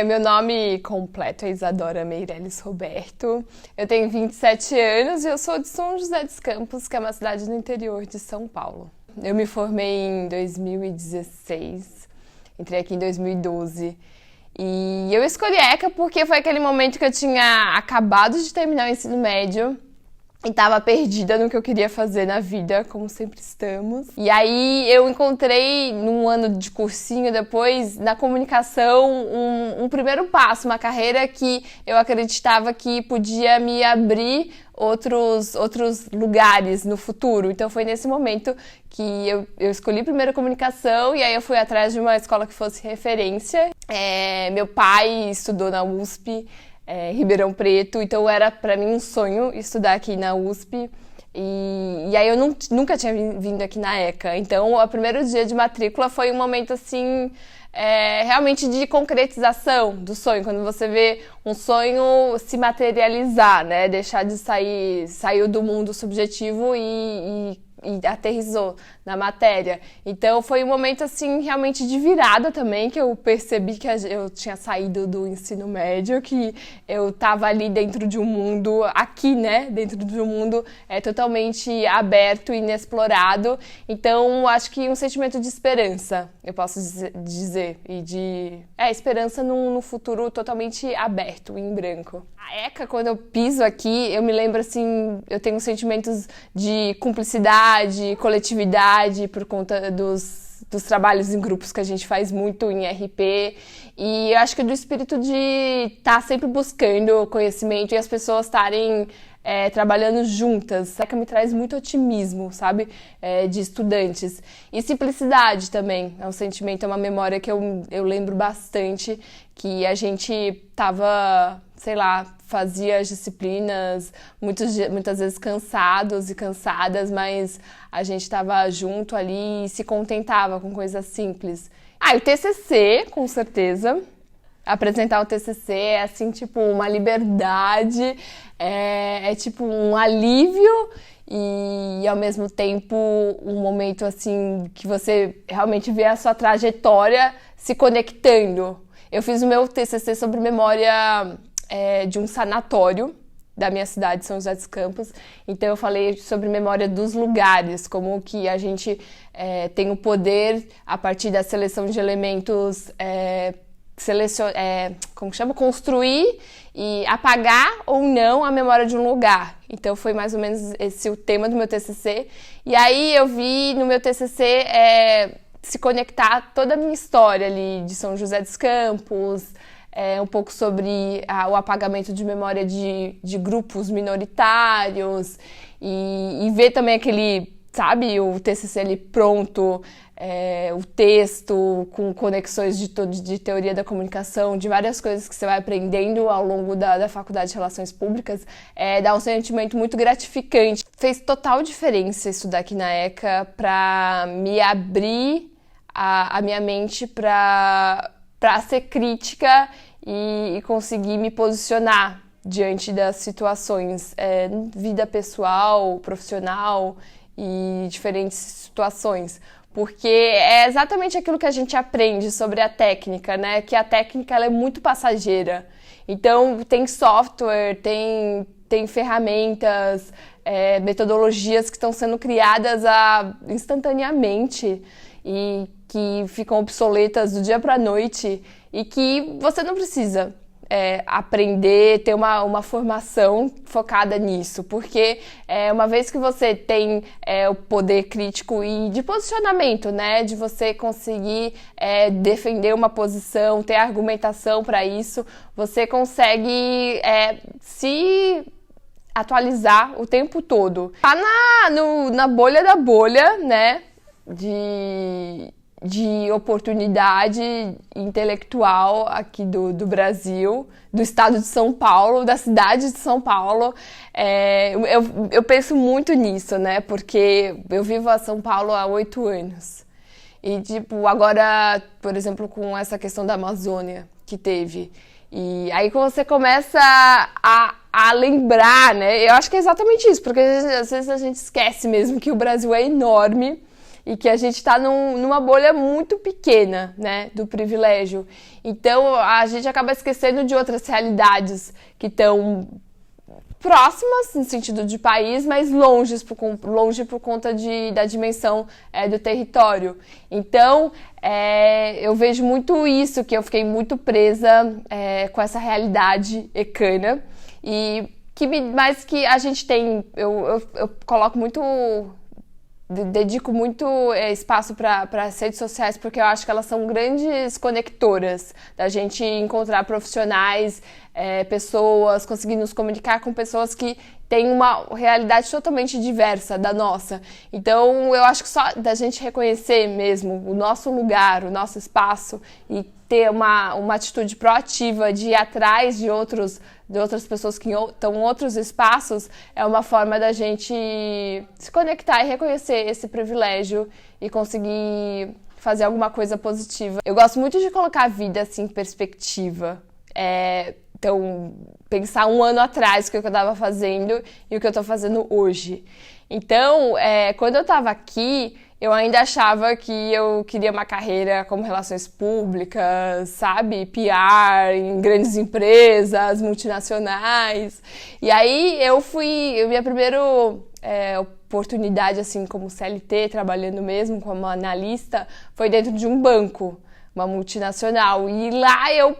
Meu nome completo é Isadora Meirelles Roberto, eu tenho 27 anos e eu sou de São José dos Campos, que é uma cidade no interior de São Paulo. Eu me formei em 2016, entrei aqui em 2012 e eu escolhi ECA porque foi aquele momento que eu tinha acabado de terminar o ensino médio e tava perdida no que eu queria fazer na vida, como sempre estamos. E aí eu encontrei, num ano de cursinho depois, na comunicação, um primeiro passo, uma carreira que eu acreditava que podia me abrir outros lugares no futuro. Então foi nesse momento que eu escolhi primeiro comunicação e aí eu fui atrás de uma escola que fosse referência. Meu pai estudou na USP, Ribeirão Preto, então era pra mim um sonho estudar aqui na USP e aí eu nunca tinha vindo aqui na ECA, então o primeiro dia de matrícula foi um momento assim, realmente de concretização do sonho, quando você vê um sonho se materializar, né, deixar de saiu do mundo subjetivo e aterrissou na matéria. Então foi um momento assim realmente de virada também, que eu percebi que eu tinha saído do ensino médio, que eu estava ali dentro de um mundo, aqui, né, dentro de um mundo totalmente aberto e inexplorado. Então acho que um sentimento de esperança, eu posso dizer, e de esperança num futuro totalmente aberto, em branco. A ECA, quando eu piso aqui, eu me lembro assim, eu tenho sentimentos de cumplicidade, coletividade, por conta dos trabalhos em grupos que a gente faz muito em RP, e eu acho que do espírito de estar sempre buscando conhecimento e as pessoas estarem trabalhando juntas. A ECA me traz muito otimismo, sabe? De estudantes. E simplicidade também. É um sentimento, é uma memória que eu lembro bastante, que a gente tava, sei lá, fazia as disciplinas muitas vezes cansados e cansadas, mas a gente estava junto ali e se contentava com coisas simples. E o TCC, com certeza. Apresentar o TCC é assim, tipo, uma liberdade, é tipo um alívio e ao mesmo tempo um momento assim que você realmente vê a sua trajetória se conectando. Eu fiz o meu TCC sobre memória de um sanatório da minha cidade, São José dos Campos. Então eu falei sobre memória dos lugares, como que a gente tem o poder, a partir da seleção de elementos, construir e apagar ou não a memória de um lugar. Então foi mais ou menos esse o tema do meu TCC. E aí eu vi no meu TCC se conectar toda a minha história ali de São José dos Campos, um pouco sobre o apagamento de memória de grupos minoritários e ver também aquele, sabe, o TCC ali pronto, o texto com conexões de teoria da comunicação, de várias coisas que você vai aprendendo ao longo da Faculdade de Relações Públicas, dá um sentimento muito gratificante. Fez total diferença estudar aqui na ECA para me abrir a minha mente para ser crítica e conseguir me posicionar diante das situações, vida pessoal, profissional e diferentes situações. Porque é exatamente aquilo que a gente aprende sobre a técnica, né? Que a técnica ela é muito passageira. Então, tem software, tem ferramentas, metodologias que estão sendo criadas instantaneamente e que ficam obsoletas do dia para a noite e que você não precisa aprender, ter uma formação focada nisso, porque uma vez que você tem o poder crítico e de posicionamento, né, de você conseguir defender uma posição, ter argumentação para isso, você consegue se atualizar o tempo todo. Tá na bolha da bolha, né, de oportunidade intelectual aqui do Brasil, do estado de São Paulo, da cidade de São Paulo. Eu penso muito nisso, né? Porque eu vivo a São Paulo há 8 anos. E, tipo, agora, por exemplo, com essa questão da Amazônia que teve. E aí quando você começa a lembrar, né? Eu acho que é exatamente isso, porque às vezes a gente esquece mesmo que o Brasil é enorme e que a gente está numa bolha muito pequena, né, do privilégio. Então a gente acaba esquecendo de outras realidades que estão próximas no sentido de país, mas longe por conta da dimensão do território. Então eu vejo muito isso, que eu fiquei muito presa com essa realidade ecana, mas que a gente tem, eu coloco muito, dedico muito espaço para as redes sociais, porque eu acho que elas são grandes conectoras da gente encontrar profissionais, pessoas, conseguir nos comunicar com pessoas que têm uma realidade totalmente diversa da nossa. Então eu acho que só da gente reconhecer mesmo o nosso lugar, o nosso espaço e ter uma atitude proativa de ir atrás de outras pessoas que estão em outros espaços é uma forma da gente se conectar e reconhecer esse privilégio e conseguir fazer alguma coisa positiva. Eu gosto muito de colocar a vida assim, em perspectiva. Então, pensar um ano atrás o que eu estava fazendo e o que eu estou fazendo hoje. Então, quando eu estava aqui, eu ainda achava que eu queria uma carreira como relações públicas, sabe? PR, em grandes empresas, multinacionais. E aí minha primeira oportunidade, assim, como CLT, trabalhando mesmo como analista, foi dentro de um banco, uma multinacional. E lá eu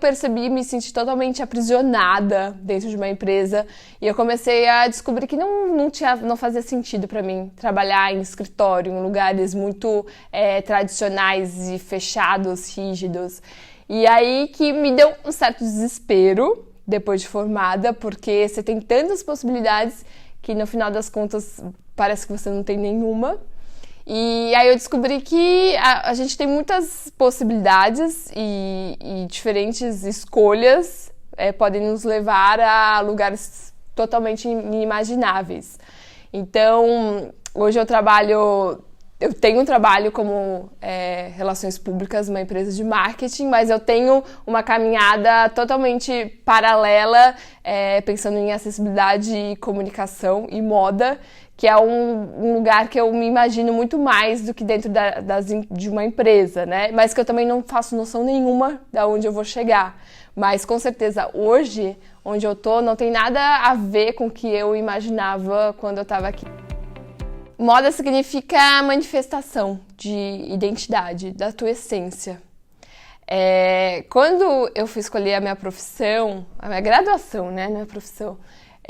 me senti totalmente aprisionada dentro de uma empresa e eu comecei a descobrir que não fazia sentido para mim trabalhar em escritório, em lugares muito tradicionais e fechados, rígidos. E aí que me deu um certo desespero depois de formada, porque você tem tantas possibilidades que no final das contas parece que você não tem nenhuma. E aí eu descobri que a gente tem muitas possibilidades e diferentes escolhas podem nos levar a lugares totalmente inimagináveis. Então, hoje eu tenho um trabalho como relações públicas, uma empresa de marketing, mas eu tenho uma caminhada totalmente paralela, pensando em acessibilidade e comunicação e moda, que é um lugar que eu me imagino muito mais do que dentro de uma empresa, né? Mas que eu também não faço noção nenhuma de onde eu vou chegar. Mas, com certeza, hoje, onde eu tô, não tem nada a ver com o que eu imaginava quando eu estava aqui. Moda significa manifestação de identidade, da tua essência. Quando eu fui escolher a minha profissão, a minha graduação, né, não é profissão,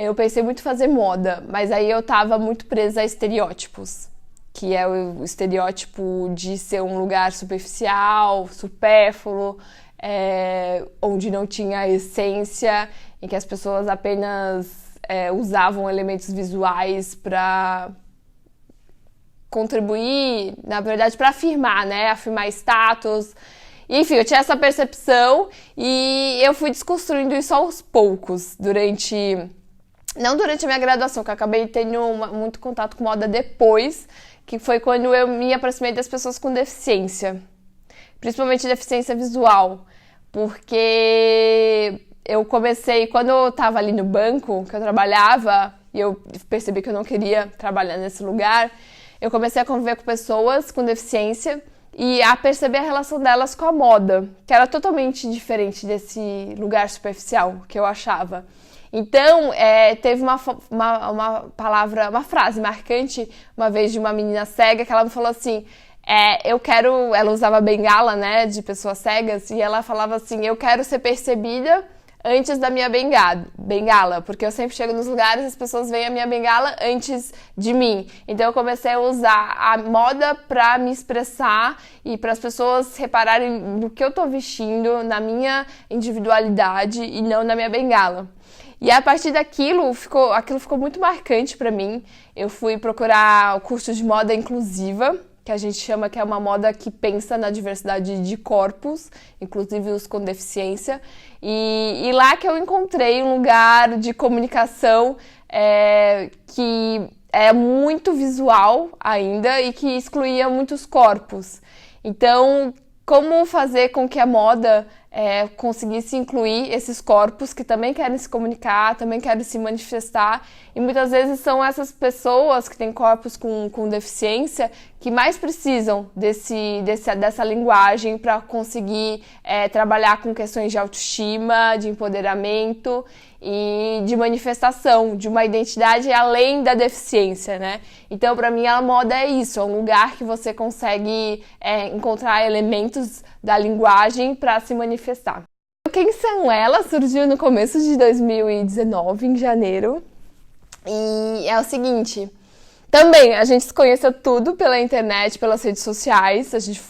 eu pensei muito em fazer moda, mas aí eu estava muito presa a estereótipos, que é o estereótipo de ser um lugar superficial, supérfluo, onde não tinha essência, em que as pessoas apenas usavam elementos visuais para contribuir, na verdade, para afirmar, né? Afirmar status. E, enfim, eu tinha essa percepção e eu fui desconstruindo isso aos poucos não durante a minha graduação, que eu acabei tendo muito contato com moda depois, que foi quando eu me aproximei das pessoas com deficiência, principalmente deficiência visual, porque eu comecei, quando eu estava ali no banco, que eu trabalhava, e eu percebi que eu não queria trabalhar nesse lugar, eu comecei a conviver com pessoas com deficiência e a perceber a relação delas com a moda, que era totalmente diferente desse lugar superficial que eu achava. Então, teve uma frase marcante uma vez de uma menina cega que ela me falou assim, ela usava bengala, né, de pessoas cegas, e ela falava assim, eu quero ser percebida antes da minha bengala, porque eu sempre chego nos lugares e as pessoas veem a minha bengala antes de mim. Então eu comecei a usar a moda para me expressar e para as pessoas repararem no que eu tô vestindo, na minha individualidade e não na minha bengala. E a partir daquilo, aquilo ficou muito marcante para mim. Eu fui procurar o curso de moda inclusiva, que a gente chama que é uma moda que pensa na diversidade de corpos, inclusive os com deficiência. E lá que eu encontrei um lugar de comunicação que é muito visual ainda e que excluía muitos corpos. Então, como fazer com que a moda conseguisse incluir esses corpos que também querem se comunicar, também querem se manifestar, e muitas vezes são essas pessoas que têm corpos com deficiência que mais precisam dessa linguagem para conseguir trabalhar com questões de autoestima, de empoderamento e de manifestação de uma identidade além da deficiência, né? Então, para mim, a moda é isso, é um lugar que você consegue encontrar elementos da linguagem para se manifestar. Quem São Elas surgiu no começo de 2019, em janeiro, e é o seguinte, também a gente se conheceu tudo pela internet, pelas redes sociais, a gente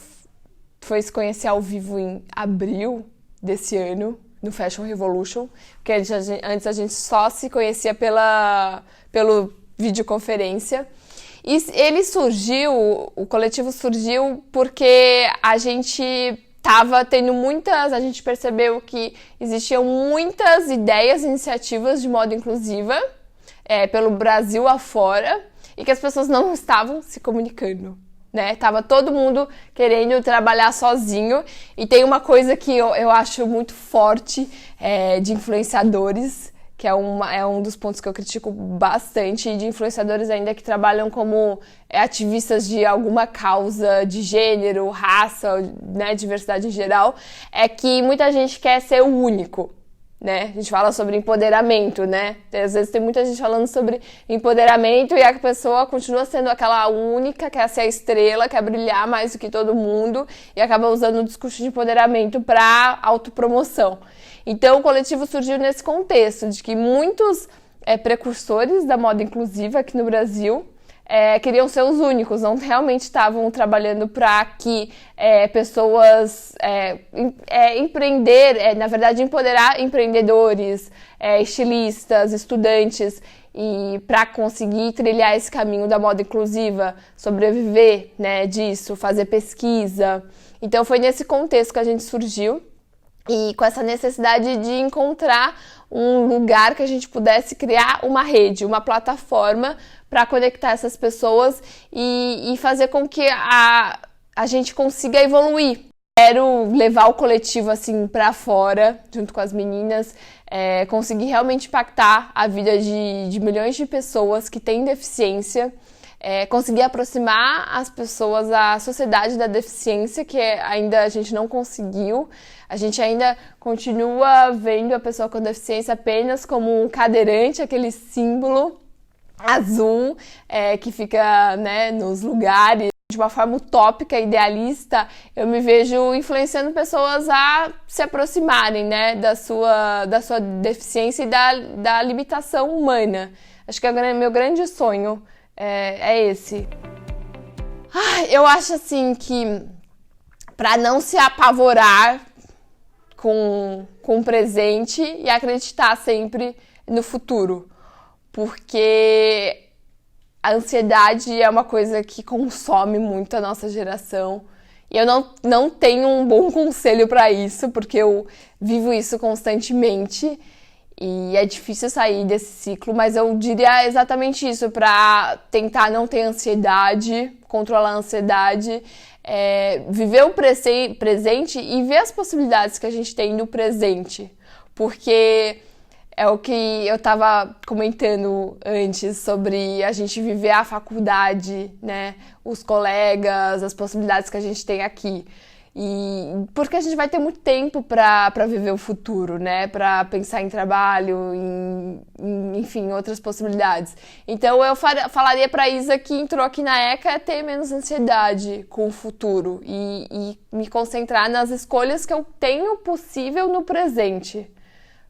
foi se conhecer ao vivo em abril desse ano, no Fashion Revolution, porque antes a gente só se conhecia pelo videoconferência. E o coletivo surgiu porque a gente a gente percebeu que existiam muitas ideias e iniciativas de moda inclusiva pelo Brasil afora e que as pessoas não estavam se comunicando, né? Tava todo mundo querendo trabalhar sozinho e tem uma coisa que eu acho muito forte de influenciadores, que é um dos pontos que eu critico bastante, de influenciadores ainda que trabalham como ativistas de alguma causa de gênero, raça, né, diversidade em geral, é que muita gente quer ser o único, né? A gente fala sobre empoderamento, né? Às vezes tem muita gente falando sobre empoderamento e a pessoa continua sendo aquela única, quer ser a estrela, quer brilhar mais do que todo mundo e acaba usando o discurso de empoderamento para autopromoção. Então, o coletivo surgiu nesse contexto de que muitos precursores da moda inclusiva aqui no Brasil queriam ser os únicos, não realmente estavam trabalhando para que pessoas na verdade, empoderar empreendedores, estilistas, estudantes, e para conseguir trilhar esse caminho da moda inclusiva, sobreviver, né, disso, fazer pesquisa. Então, foi nesse contexto que a gente surgiu. E com essa necessidade de encontrar um lugar que a gente pudesse criar uma rede, uma plataforma para conectar essas pessoas e fazer com que a gente consiga evoluir. Quero levar o coletivo assim para fora, junto com as meninas, conseguir realmente impactar a vida de milhões de pessoas que têm deficiência, conseguir aproximar as pessoas à sociedade da deficiência, que ainda a gente não conseguiu. A gente ainda continua vendo a pessoa com deficiência apenas como um cadeirante, aquele símbolo azul que fica, né, nos lugares. De uma forma utópica, idealista, eu me vejo influenciando pessoas a se aproximarem, né, da sua deficiência e da limitação humana. Acho que é meu grande sonho é esse. Eu acho assim que para não se apavorar com o presente e acreditar sempre no futuro, porque a ansiedade é uma coisa que consome muito a nossa geração e eu não tenho um bom conselho para isso, porque eu vivo isso constantemente e é difícil sair desse ciclo, mas eu diria exatamente isso, para tentar não ter ansiedade, controlar a ansiedade, viver o presente e ver as possibilidades que a gente tem no presente, porque é o que eu estava comentando antes sobre a gente viver a faculdade, né, os colegas, as possibilidades que a gente tem aqui. E porque a gente vai ter muito tempo para viver o futuro, né? Para pensar em trabalho, enfim, outras possibilidades. Então eu falaria para Isa que entrou aqui na ECA ter menos ansiedade com o futuro e me concentrar nas escolhas que eu tenho possível no presente,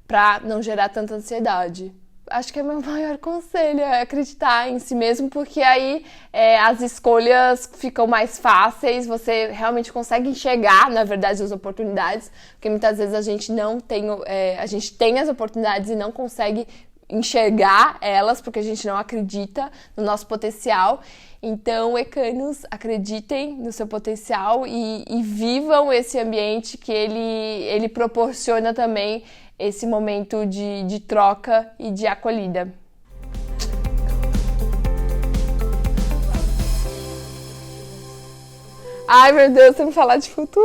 para não gerar tanta ansiedade. Acho que é meu maior conselho, é acreditar em si mesmo, porque aí as escolhas ficam mais fáceis, você realmente consegue enxergar, na verdade, as oportunidades, porque muitas vezes a gente a gente tem as oportunidades e não consegue enxergar elas, porque a gente não acredita no nosso potencial. Então, ecanos, acreditem no seu potencial e vivam esse ambiente que ele proporciona também esse momento de troca e de acolhida. Ai, meu Deus, você me falar de futuro!